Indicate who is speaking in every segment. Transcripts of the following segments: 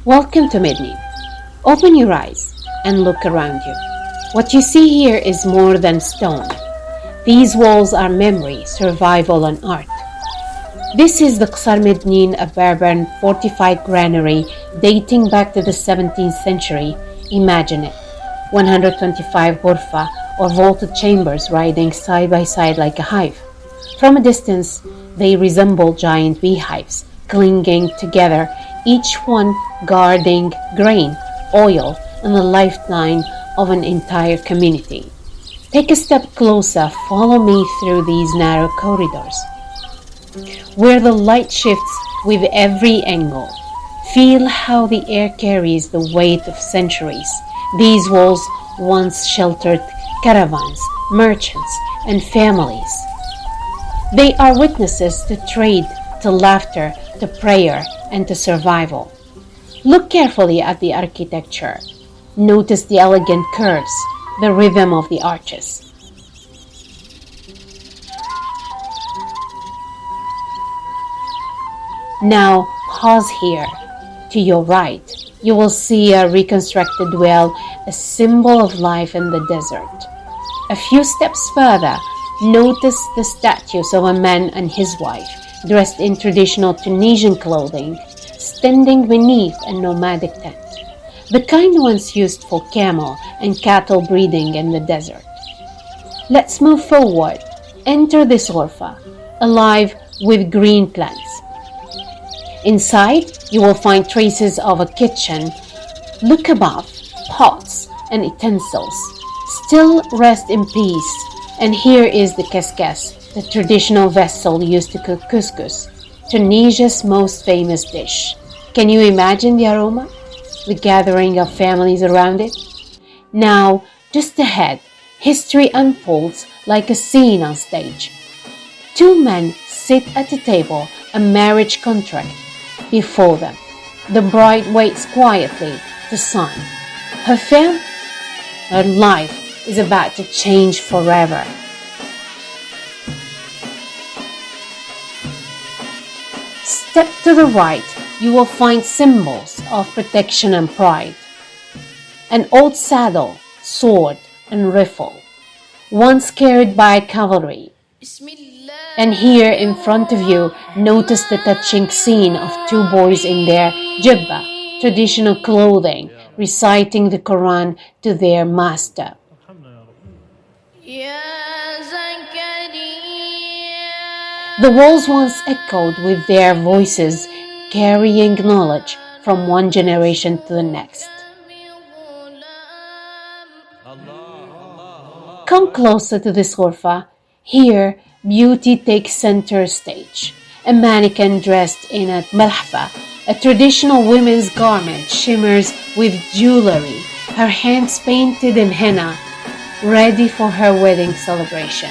Speaker 1: Welcome to Medni. Open your eyes and look around you. What you see here is more than stone. These walls are memory, survival, and art. This is the Qasr Mednin, a Berber fortified granary dating back to the 17th century. Imagine it, 125 ghurfa or vaulted chambers riding side by side like a hive. From a distance, they resemble giant beehives, clinging together, each one guarding grain, oil, and the lifeline of an entire community. Take a step closer, follow me through these narrow corridors, where the light shifts with every angle. Feel how the air carries the weight of centuries. These walls once sheltered caravans, merchants, and families. They are witnesses to trade, to laughter, to prayer, and to survival. Look carefully at the architecture. Notice the elegant curves, the rhythm of the arches. Now pause here. To your right, you will see a reconstructed well, a symbol of life in the desert. A few steps further, notice the statues of a man and his wife, dressed in traditional Tunisian clothing, standing beneath a nomadic tent, the kind once used for camel and cattle breeding in the desert. Let's move forward. Enter this ghurfa, alive with green plants. Inside, you will find traces of a kitchen. Look above, pots and utensils still rest in peace. And here is the kaskas, the traditional vessel used to cook couscous, Tunisia's most famous dish. Can you imagine the aroma? The gathering of families around it? Now, just ahead, history unfolds like a scene on stage. Two men sit at a table, a marriage contract before them. The bride waits quietly to sign. Her fame, her life is about to change forever. Step to the right, you will find symbols of protection and pride. An old saddle, sword, and rifle, once carried by cavalry. And here in front of you, notice the touching scene of two boys in their jibba, traditional clothing, reciting the Quran to their master. The walls once echoed with their voices, carrying knowledge from one generation to the next. Come closer to this ghurfa. Here, beauty takes center stage. A mannequin dressed in a malhfa, a traditional women's garment, shimmers with jewelry, her hands painted in henna, ready for her wedding celebration.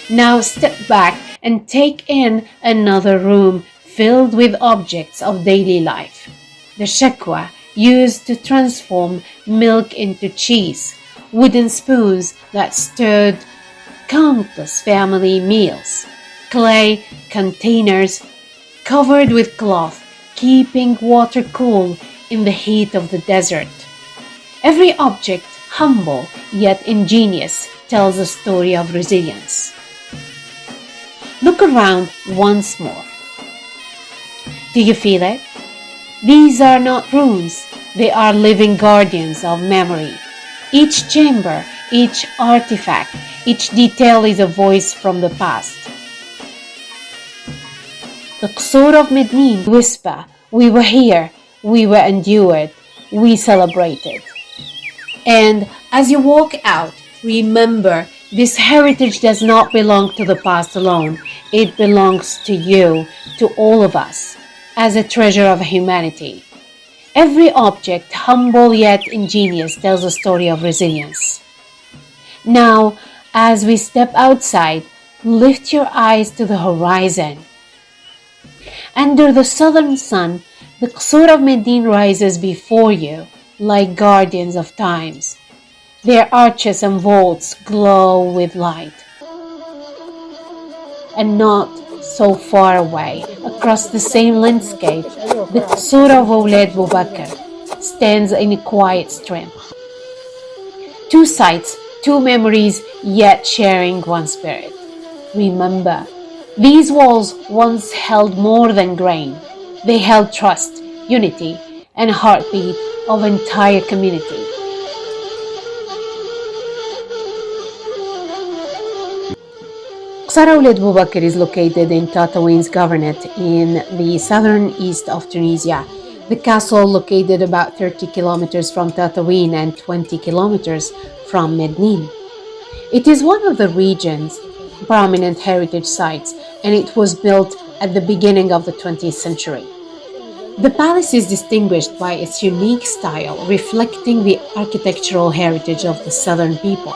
Speaker 1: Now step back and take in another room filled with objects of daily life. The shakwa, used to transform milk into cheese, wooden spoons that stirred countless family meals, clay containers covered with cloth, keeping water cool in the heat of the desert. Every object, humble yet ingenious, tells a story of resilience. Look around once more. Do you feel it? These are not rooms, they are living guardians of memory. Each chamber, each artifact, each detail is a voice from the past. The Qasr of Mednin whisper, we were here, we were endured, we celebrated. And as you walk out, remember, this heritage does not belong to the past alone. It belongs to you, to all of us, as a treasure of humanity. Every object, humble yet ingenious, tells a story of resilience. Now, as we step outside, lift your eyes to the horizon. Under the southern sun, the Qasr of Medin rises before you like guardians of times. Their arches and vaults glow with light. And not so far away, across the same landscape, the Qusur of Awlad Bubakar stands in a quiet strength. Two sights, two memories, yet sharing one spirit. Remember, these walls once held more than grain. They held trust, unity, and a heartbeat of entire community. Qsara Ouled Boubacar is located in Tatooine's Governorate in the southern east of Tunisia. The castle, located about 30 kilometers from Tatooine and 20 kilometers from Mednin. It is one of the region's prominent heritage sites, and it was built at the beginning of the 20th century. The palace is distinguished by its unique style, reflecting the architectural heritage of the southern people.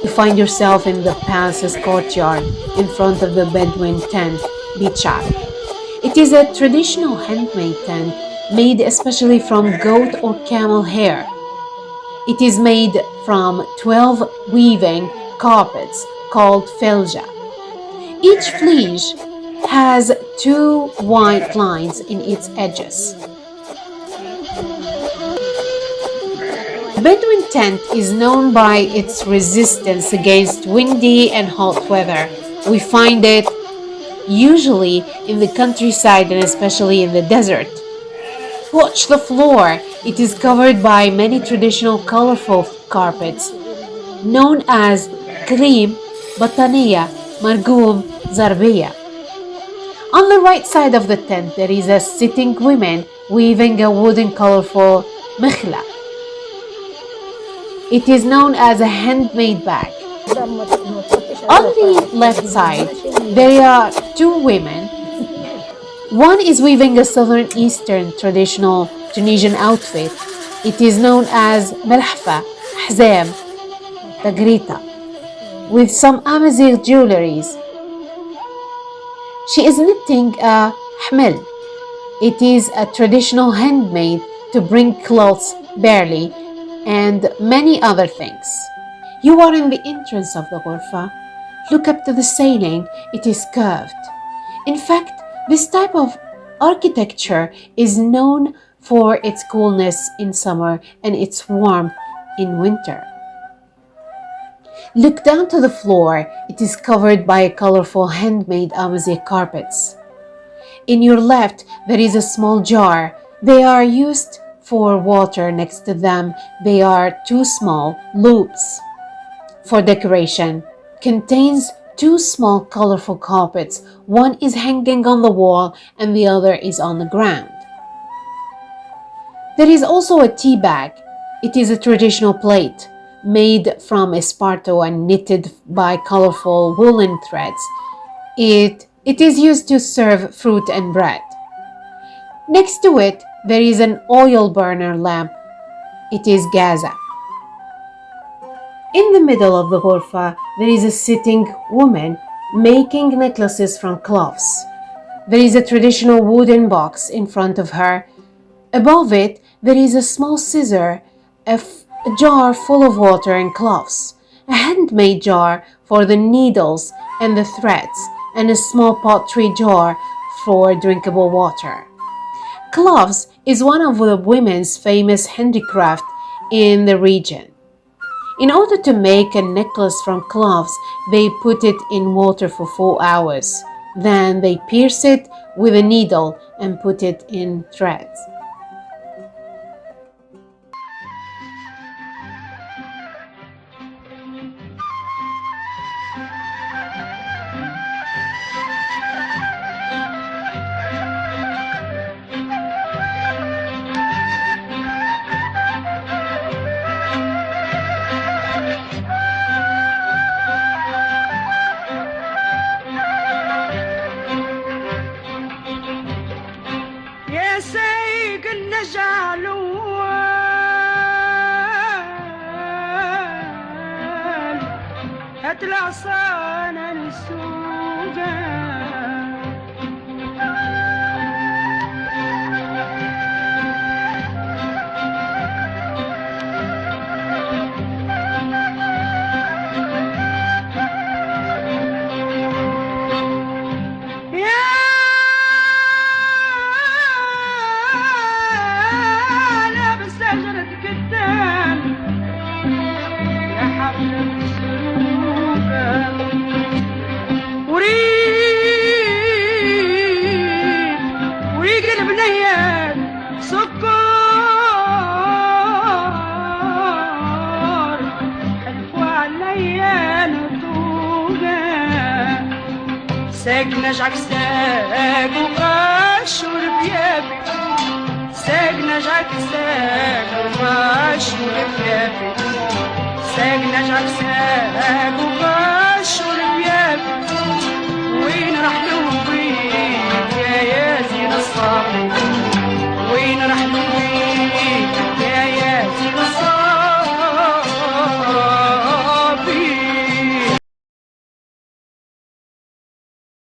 Speaker 1: You find yourself in the palace's courtyard in front of the Bedouin tent, Bichar. It is a traditional handmade tent made especially from goat or camel hair. It is made from 12 weaving carpets called felja. Each fleece has two white lines in its edges. The Bedouin tent is known by its resistance against windy and hot weather. We find it usually in the countryside and especially in the desert. Watch the floor. It is covered by many traditional colorful carpets known as Karim, Bataniya, Margoum, Zarbiya. On the right side of the tent there is a sitting woman weaving a wooden colorful mekhla. It is known as a handmade bag. On the left side, there are two women. One is weaving a southern eastern traditional Tunisian outfit. It is known as Melhfa, Hzam, Tagrita, with some Amazigh jewelries. She is knitting a hmel. It is a traditional handmade to bring clothes barely, and many other things. You are in the entrance of the ghurfa. Look up to the ceiling, it is curved. In fact, this type of architecture is known for its coolness in summer and its warmth in winter. Look down to the floor, it is covered by colorful handmade Amazigh carpets. In your left, there is a small jar. They are used for water. Next to them, they are two small loops for decoration. Contains two small colorful carpets. One is hanging on the wall and the other is on the ground. There is also a tea bag. It is a traditional plate made from esparto and knitted by colorful woolen threads. It is used to serve fruit and bread. Next to it, there is an oil burner lamp. It is Gaza. In the middle of the ghurfa, there is a sitting woman making necklaces from cloths. There is a traditional wooden box in front of her. Above it, there is a small scissor, a jar full of water and cloths, a handmade jar for the needles and the threads, and a small pottery jar for drinkable water. Cloves is one of the women's famous handicraft in the region. In order to make a necklace from cloves, they put it in water for 4 hours. Then they pierce it with a needle and put it in threads.
Speaker 2: العصانة السوقة وريق البنيات سكر حلفوا عليا نطوقة ساق نجعك ساق وقشر بيابي ساق نجعك ساق وقشر بيابي ساق نجعك ساق وقشر